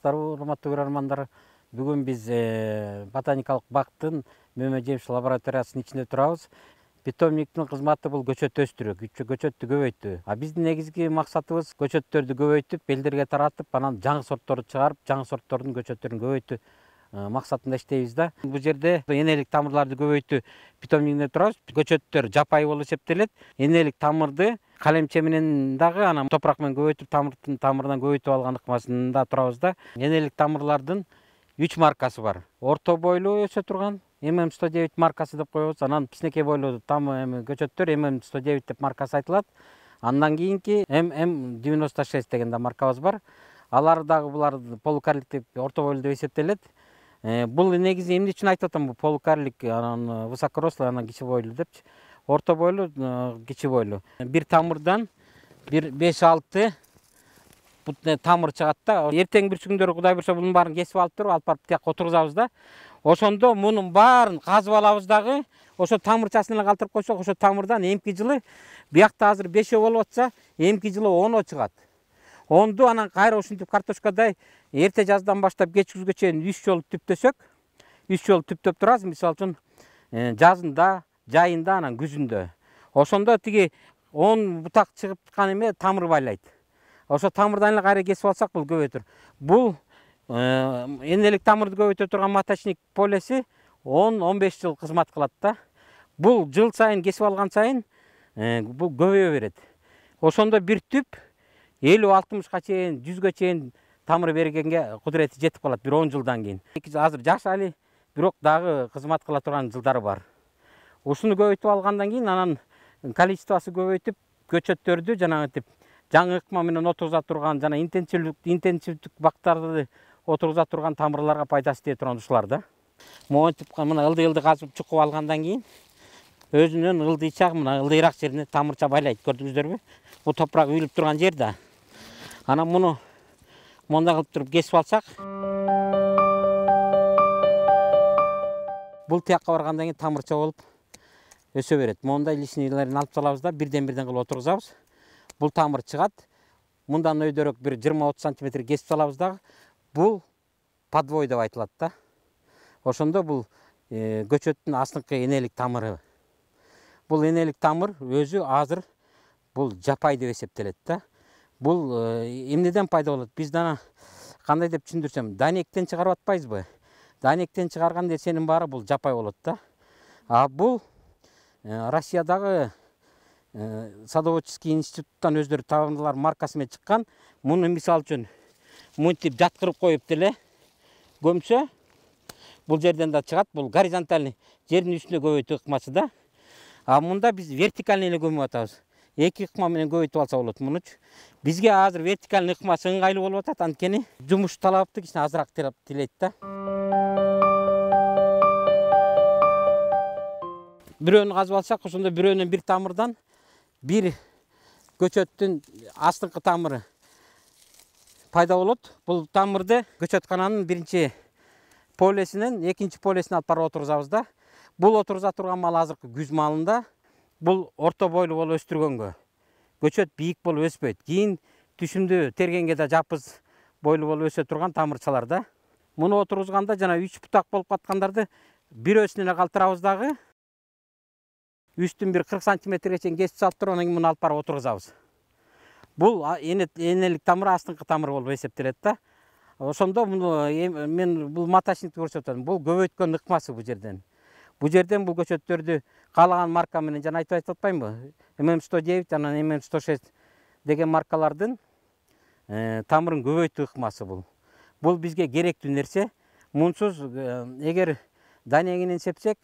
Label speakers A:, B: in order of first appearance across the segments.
A: саламатсыздарбы, урматтуу көрөрмандар. Бүгүн биз ботаникалык бактын Мөмө Жемиш лабораториясынын ичинде турабыз. Питомниктин кызматы бул көчөт өстүрүү, көчөттү көбөйтүү. Биздин негизги максатыбыз көчөттөрдү көбөйтүп, элдерге таратып, анан жаңы сортторду чыгарып, жаңы сорттордун көчөттөрүн көбөйтүү максатында иштейбиз да. Бул жерде энелик тамырларды көбөйтүү питомнигинде турабыз. Көчөттөр жапайы болуп эсептелет. Энелик тамырды калемче менен дагы анан топурак менен көбөйтүп, тамырынан көбөйтүп алган ыкмасында турабыз да. Энелик тамырлардын 3 маркасы бар. Орто бойлуу өсө турган MM109 маркасы деп коебуз. Анан кичинекей бойлуу көчөттөр MM109 деп маркасы айтылат. Андан кийинки MM96 деген да маркабыз бар. Алар дагы булар полукарлик деп орто бойлуу деп эсептелет. Бул негизи эмне үчүн айтып атам, бул полукарлик, анан высокорослый, анан кичи бойлуу депчи. Орто бойлуу, кичи бойлуу. Бир тамырдан 5-6 тамыр чыгат да. Эртең бир күндөрү Кудай буйрса бунун баарын кесип алып туруп, алып барып тияка отургузабыз да. Ошондо мунун баарын казып алабыз дагы. Ошо тамырчасын эле калтырып койсок, ошо тамырдан эмки жылы биякта азыр 5 болуп атса, эмки жылы 10 чыгат. 10ду анан кайра ушинтип картошкадай эрте жаздан баштап кеч күзгө чейин 3 жолу түптөсөк, 3 жолу түптөп турабыз. Мисалы үчүн жазында, жайында, анан күзүндө. Ошондо тиги 10 бутак чыгып чыккан эме тамыр байлайт. Ошо тамырдан эле кайра кесип алсак, бул көбөйтөр. Бул энелик тамырды көбөйтө турган маточник полеси 10-15 жыл кызмат кылат да. Бул жыл сайын кесип алган сайын бул көбөйө берет. Ошондо бир түп 50-60га чейин, 100га чейин тамыр бергенге кудурети жетип калат бир 10 жылдан кийин. Азыр жаш али, бирок дагы кызмат кыла турган жылдары бар. Ушуну көбөйтүп алгандан кийин анан количествосы көбөйтүп, көчөттөрдү жанагынтип жаңы ыкма менен отургуза турган, жана интенсивдик бактарды отургуза турган тамырларга пайдасы тие турган ушулар да. Монтип мына ылдый казып чукуп алгандан кийин өзүнүн ылдыйча, мына ылдыйраак жерине тамырча байлайт, көрдүңүздөрбү? Бул топурак үйүлүп турган жер да. Анан муну мондай кылып туруп кесип алсак, бул тияка баргандан кийин тамырча болуп өсө берет. Мондай лишнийлерин алып салабыз да, бирден кылып отургузабыз. Бул тамыр чыгат. Мындан өйдөрөөк бир 20-30 см кесип салабыз дагы. Бул подвой деп айтылат да. Ошондо бул көчөттүн астыңкы энелик тамыры. Бул энелик тамыр өзү азыр бул жапай деп эсептелет да. Бул эмнеден пайда болот? Биз дана кандай деп түшүндүрсөм, данектен чыгарып атпайбызбы? Данектен чыгарган нерсенин баары бул жапай болот да. Бул Россиядагы Садоводческий институттан өздөрү табындылар маркасы менен чыккан. Муну мисалы үчүн мынтип жаткырып коюп деле көмсө, бул жерден да чыгат. Бул горизонтальный, жердин үстүнө көбөйтүү ыкмасы да. Мында биз вертикальный эле көмүп атабыз. Эки ыкма менен көбөйтүп алса болот мунучу. Бизге азыр вертикальный ыкмасы ыңгайлуу болуп атат, анткени жумуш талабы кичине азыраак тилейт да. Бирөөнү казып алсак, ошондо бирөөнөн бир тамырдан бир көчөттүн астыңкы тамыры пайда болот. Бул тамырды көчөткананын биринчи полесинен экинчи полесине алып барып отургузабыз да. Бул отургуза турган мал азыркы күз малында. Бул орто бойлуу болуп өстүргөнгө. Көчөт бийик болуп өспөйт. Кийин түшүмдүү тергенге да жапыз бойлуу болуп өсө турган тамырчалар да. Муну отургузганда жана 3 бутак болуп каткандарды бирөөсүн эле калтырабыз дагы. Үстүн бир 40 сантиметрге чейин кесип салып туруп, анан кийин муну алып барып отургузабыз. Бул энелик тамыр, астыңкы тамыр болуп эсептелет да. Ошондо мен бул маточникти көрсөтөт атам. Бул көбөйткөн ыкмасы бул жерден. Бул жерден бул көчөттөрдү каалаган марка менен жана айтып атпаймынбы? MM109 анан MM106 деген маркалардын тамырын көбөйтүү ыкмасы бул. Бул бизге керектүү нерсе. Мунсуз эгер данегинен сепсек,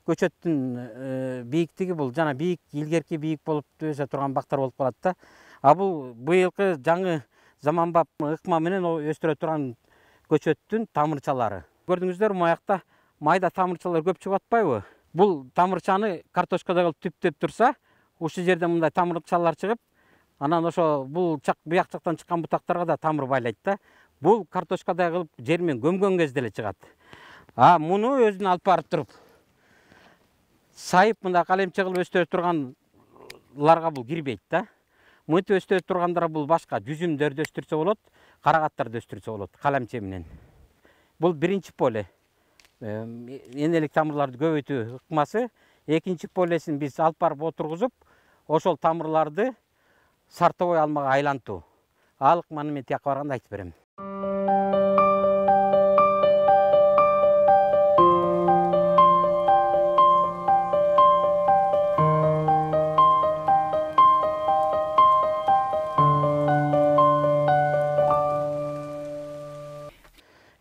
A: көчөттүн бийиктиги бул жана бийик, илгерки бийик болуп өсө турган бактар болуп калат да. Бул быйылкы жаңы заманбап ыкма менен өстүрө турган көчөттүн тамырчалары. Көрдүңүздөр, моякта майда тамырчалар көп чыгып атпайбы? Бул тамырчаны картошкада кылып түптөп турса, ушул жерден мындай тамырчалар чыгып, анан ошо бул буяк жактан чыккан бутактарга да тамыр байлайт да. Бул картошкадай кылып жер менен көмгөн кезде эле чыгат. Муну өзүнө алып барып туруп сайып мындай калемче кылып өстүрө турганларга бул кирбейт да. Мынтип өстүрө тургандар бул башка жүзүмдөрдү өстүрсө болот. карагаттарды өстүрсө болот каламче менен. Бул биринчи поле. Энелик тамырларды көбөйтүү ыкмасы. Экинчи полесин биз алып барып отургузуп, ошол тамырларды сортовой алмага айлантуу. Ал ыкманы мен тияка барганда айтып берем.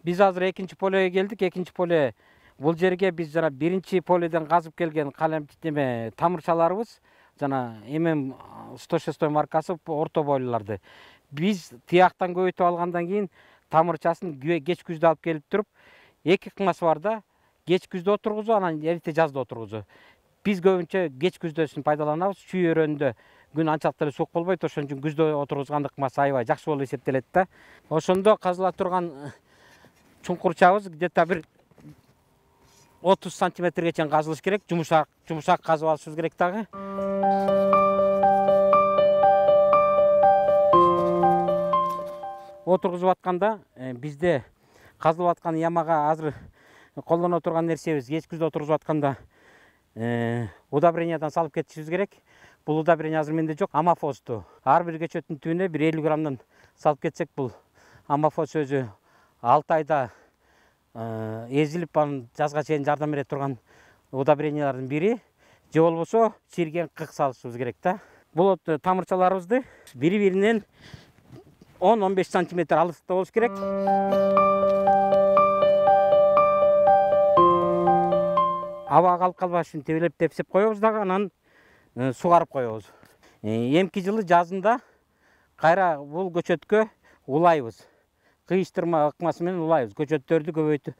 A: Biz азыр экинчи полеге келдик. Экинчи поле бул жерге биз жана биринчи поледен казып келген каламчеме тамырчаларыбыз жана ММ-106 маркасы орто бойлууларды. Biz тияктан көбөйтүп алгандан кийин тамырчасын кеч күздө алып келип туруп, эки ыкмасы бар да. Кеч күздө отургузуу, анан эрте жазда отургузуу. Biz көбүнчө кеч күздөөсүн пайдаланабыз. Чүй өрөөнүндө күн анчалык эле суук болбойт, ошон үчүн күздө отургузган ыкмасы аябай жакшы болуп эсептелет да. Ошондо казыла турган чуңкурчабыз где-то бир 30 сантиметрге чейин казылыш керек. Жумушак казып алышыбыз керек дагы. Отургузуп атканда бизде казылып аткан ямага азыр колдоно турган нерсебиз кеч күздө отургузуп атканда удобрениядан салып кетишибиз керек. Бул удобрение азыр менде жок. Амафосту ар бир көчөттүн түбүнө бир 50 граммдан салып кетсек, бул амафос өзү 6 айда эзилип, анын жазга чейин жардам бере турган удобрениялардын бири. Же болбосо чирген кык салышыбыз керек да. Бул тамырчаларыбызды бири-биринен 10-15 сантиметр алыстыкта болуш керек. Абага калып калбаш үчүн тебелеп тепсеп коебуз дагы, анан сугарып коебуз. Эмки жылы жазында кайра бул көчөткө улайбыз. Кыйыштырма ыкмасы менен улайбыз. Көчөттөрдү көбөйтүп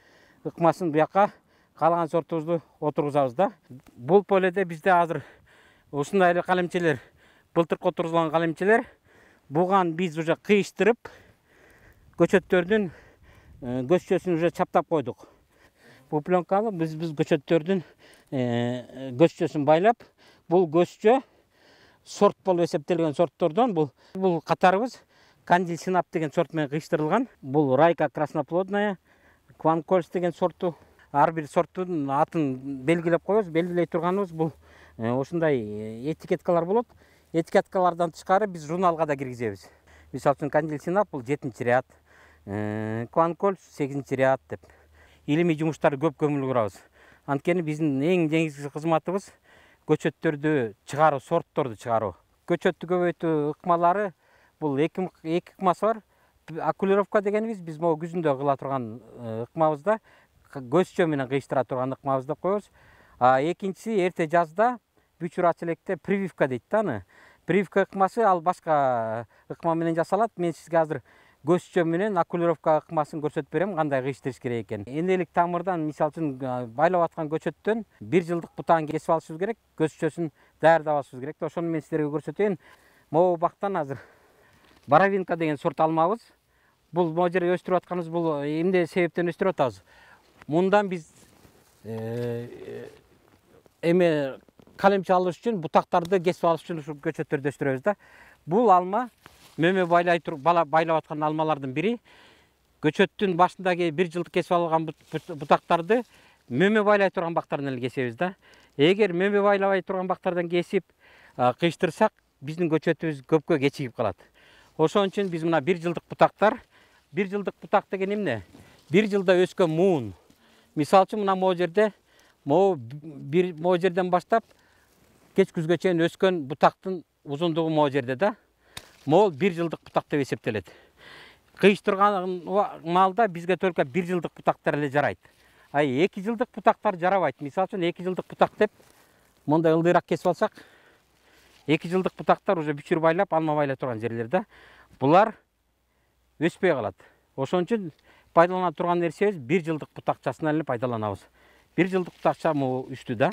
A: ыкмасын буяка каалаган сортубузду отургузабыз да. Бул поледе бизде азыр ушундай эле калемчелер, былтыркы отургузулган калемчелер. Буган биз уже кыйыштырып, көчөттөрдүн көччөсүн уже чаптап койдук. Бул пленканы биз көчөттөрдүн көччөсүн байлап, бул көччө сорт болуп эсептелген сорттордон бул катарыбыз Кандил Синап деген сорт менен кыйыштырылган. Бул Райка красноплодная, Кванкольс деген сорту. Ар бир сорттун атын белгилеп коебуз. Белгилей турганыбыз бул ушундай этикеткалар болот. Этикеткалардан тышкары биз журналга да киргизебиз. Мисалы үчүн Кандил Синап бул 7-чи ряд, Кванкольс 8-чи ряд деп. Илимий жумуштарды көп көңүл бурабыз. Анткени биздин эң негизги кызматыбыз көчөттөрдү чыгаруу, сортторду чыгаруу. Көчөттү көбөйтүү ыкмалары бул эки ыкмасы бар. Окулировка дегенибиз биз могу күзүндө кыла турган ыкмабызда, көзчө менен кыйыштыра турган ыкмабыз деп коебуз. Экинчиси эрте жазда бүчүр электе прививка дейт да аны. Прививка ыкмасы ал башка ыкма менен жасалат. Мен сизге азыр көзчө менен окулировка ыкмасын көрсөтүп берем, кандай кыйыштырыш керек экен. Энелик тамырдан, мисалы үчүн байлап аткан көчөттөн 1 жылдык бутагын кесип алышыбыз керек, көзчөсүн даярдап алышыбыз керек. Ошону мен силерге көрсөтөйүн. Могу бактан азыр Боровинка деген сорт алмабыз. Бул могу жерге өстүрүп атканыбыз, бул эмне себептен өстүрүп атабыз? Мындан биз калемче алыш үчүн, бутактарды кесип алыш үчүн ушул көчөттөрдү өстүрөбүз да. Бул алма мөмө байлап аткан алмалардын бири. Көчөттүн башындагы 1 жылдык кесип алган бутактарды мөмө байлай турган бактардан эле кесебиз да. Эгер мөмө байлабай турган бактардан кесип кыйыштырсак, биздин көчөтүбүз көпкө кечигип калат. Ошон үчүн биз мына 1 жылдык бутактар, 1 жылдык бутак деген эмне? 1 жылда өскөн муун. Мисалы үчүн мына могу жерде, могу жерден баштап кеч күзгө чейин өскөн бутактын узундугу могу жерде да. Могу 1 жылдык бутак деп эсептелет. Кыйыштырган маалда бизге только 1 жылдык бутактар эле жарайт. 2 жылдык бутактар жарабайт. Мисалы үчүн 2 жылдык бутак деп мындай ылдыйраак кесип алсак, 2 жылдык бутактар уже бүчүр байлап, алма байлай турган жерлерде. Булар өспөй калат. Ошон үчүн пайдалана турган нерсебиз 1 жылдык бутакчасынан эле пайдаланабыз. 1 жылдык бутакча могу үстү да.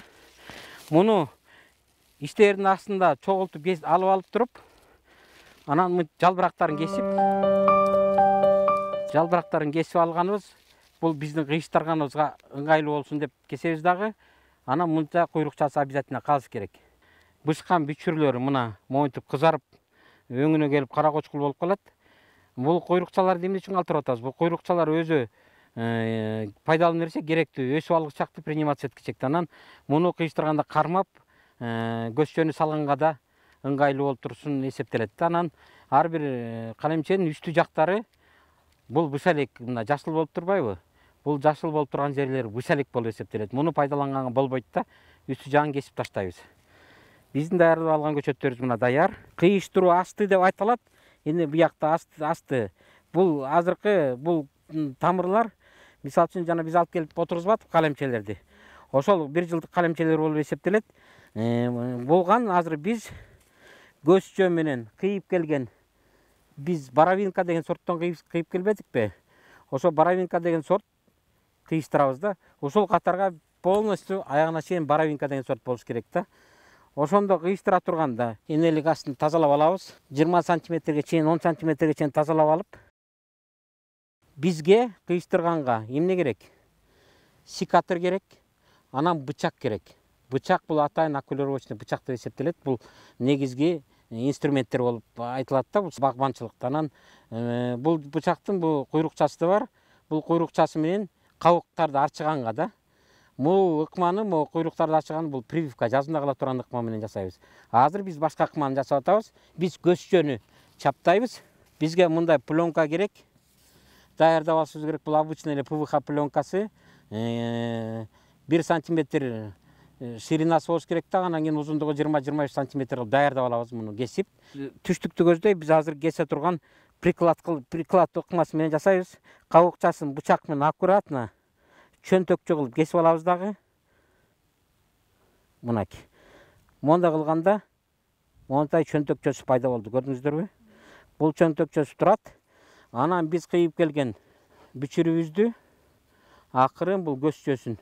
A: Муну иштердин астында чогултуп алып алып туруп, анан жалбырактарын кесип алганыбыз, бул биздин кыйыштырганыбызга ыңгайлуу болсун деп кесебиз дагы. Анан мынча куйрукчасы обязательно калыш керек. Бышкан бүчүрлөр мына монтип кызарып, өңүнө келип кара кочкул болуп калат. Бул куйрукчаларды эмне үчүн калтырып атабыз? Бул куйрукчалар өзү пайдалуу нерсе, керектүү өсүп алгычакты приниматься эткичекти. Анан муну кыйыштырганда кармап, көзчөнү салганга да ыңгайлуу болуп турсун эсептелет. Анан ар бир калемченин үстү жактары бул бышалек, мына жашыл болуп турбайбы? Бул жашыл болуп турган жерлери бышалек болуп эсептелет. Муну пайдаланганга болбойт да, үстү жагын кесип таштайбыз. Биздин даярдап алган көчөттөрүбүз мына даяр. Кыйыштыруу асты деп айтылат. Эми буякта асты. Бул азыркы бул тамырлар, мисалы үчүн жана биз алып келип отургузбадык калемчелерди. Ошол 1 жылдык калемчелер болуп эсептелет. Болгон азыр биз көзчө менен кыйып келген, биз Боровинка деген сорттон кыйып келбедикпи? Ошо Боровинка деген сорт кыйыштырабыз да. Ошол катарга полностью аягына чейин Боровинка деген сорт болуш керек да. Ошондо кыйыштыра турганда энелик астын тазалап алабыз. 20 сантиметрге чейин, 10 сантиметрге чейин тазалап алып, бизге кыйыштырганга эмне керек? Секатор керек, анан бычак керек. Бычак бул атайын окулировочный бычак деп эсептелет. Бул негизги инструменттер болуп айтылат да, бул багбанчылыкта. Анан бул бычактын бул куйрукчасы бар. Бул куйрукчасы менен кабыктарды арчыганга да, бул ыкманы, бул куйруктарды арчыган бул прививка, жазында кала турган ыкма менен жасайбыз. Азыр биз башка ыкманы жасап атабыз. Биз көзчөнү чаптайбыз. Бизге мындай пленка керек. Даярдап алышыбыз керек. Бул обычный эле ПВХ пленкасы. 1 сантиметр ширинасы болуш керек да, анан кийин узундугу 20-25 сантиметр кылып даярдап алабыз муну кесип. Түштүктү көздөй биз азыр кесе турган приклад ыкмасы менен жасайбыз. Кабыкчасын бычак менен аккуратно чөнтөкчө кылып кесип алабыз дагы. Мынакей. Мондай кылганда мондай чөнтөкчөсү пайда болду, көрдүңүздөрбү? Бул чөнтөкчөсү турат. Анан биз кыйып келген бүчүрүбүздү акырын бул көзчөсүн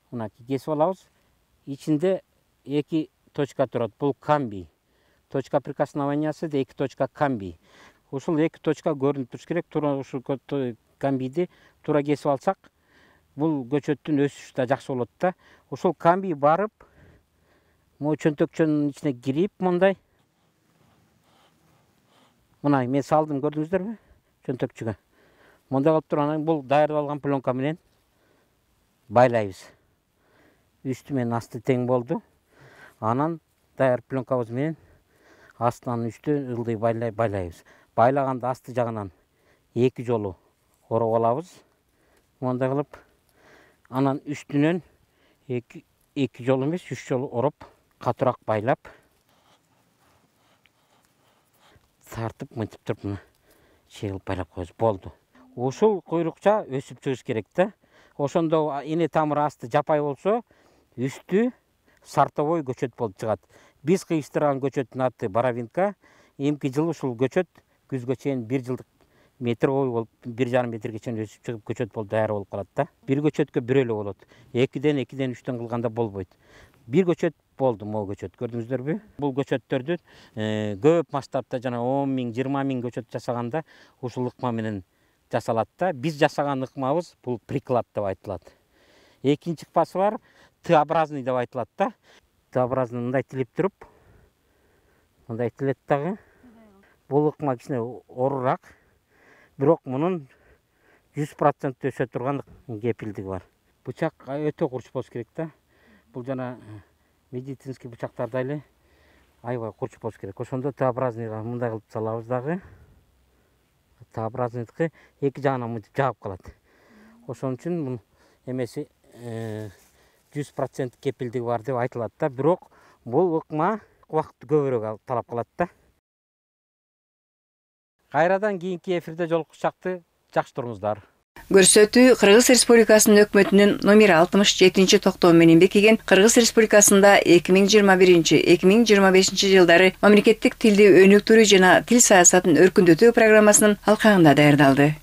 A: мынакей кесип алабыз. Ичинде 2 точка турат. Бул камбий. Точка прикосновениясы да 2 точка камбий. Ушул 2 точка көрүнүп туруш керек. Тура ушул камбийди тура кесип алсак, бул көчөттүн өсүшү да жакшы болот да. Ушул камбий барып, могу чөнтөкчөнүн ичине кирип мондай. Мына мен салдым, көрдүңүздөрбү? Чөнтөкчөгө. Мондай кылып туруп анан бул даярдап алган пленка менен байлайбыз. Үстү менен асты тең болду. Анан даяр пленкабыз менен астынан үстү ылдый байлайбыз. Байлаганда асты жагынан 2 жолу ороп алабыз. Мондай кылып, анан үстүнөн 2 жолу эмес, 3 жолу ороп, катуураак байлап, тартып, мынтип туруп мына чегилип байлап коебуз. Болду. Ушул куйрукча өсүп чыгыш керек да. Ошондо эне тамыры асты жапай болсо, үстү сортовой көчөт болуп чыгат. Биз кыйыштырган көчөттүн аты Боровинка. Эмки жылы ушул көчөт күзгө чейин 1 жылдык метр ой болуп, 1,5 метрге чейин өсүп чыгып көчөт болуп даяр болуп калат да. Бир көчөткө бир эле болот. 2ден 3дөн кылганда болбойт. Бир көчөт болду, могу көчөт, көрдүңүздөрбү? Бул көчөттөрдү көп масштабта жана 10 000, 20 000 көчөт жасаганда ушул ыкма менен жасалат да. Биз жасаган ыкмабыз бул приклад деп айтылат. Экинчи ыкмасы бар, Т-образный деп айтылат да. Т-образный мындай тилип туруп, мындай тилет дагы. Бул ыкма кичине оорураак, бирок мунун 100% өсө турган кепилдиги бар. Бычак өтө курч болуш керек да. Бул жана медицинский бычактарда эле аябай курч болуш керек. Ошондо Т-образныйга мындай кылып салабыз дагы. Т-образныйдыкы эки жагынан мынтип жаап калат. Ошон үчүн бул эмеси 100% кепилдиги бар деп айтылат да. Бирок бул ыкма убакытты көбүрөөк талап кылат да. Кайрадан кийинки эфирде жолукушакты, жакшы туруңуздар.
B: Көрсөтүү Кыргыз Республикасынын өкмөтүнүн номер 67-токтому менен бекиген Кыргыз Республикасында 2021-2025 жылдары мамлекеттик тилди өнүктүрүү жана тил саясатын өркүндөтүү программасынын алкагында даярдалды.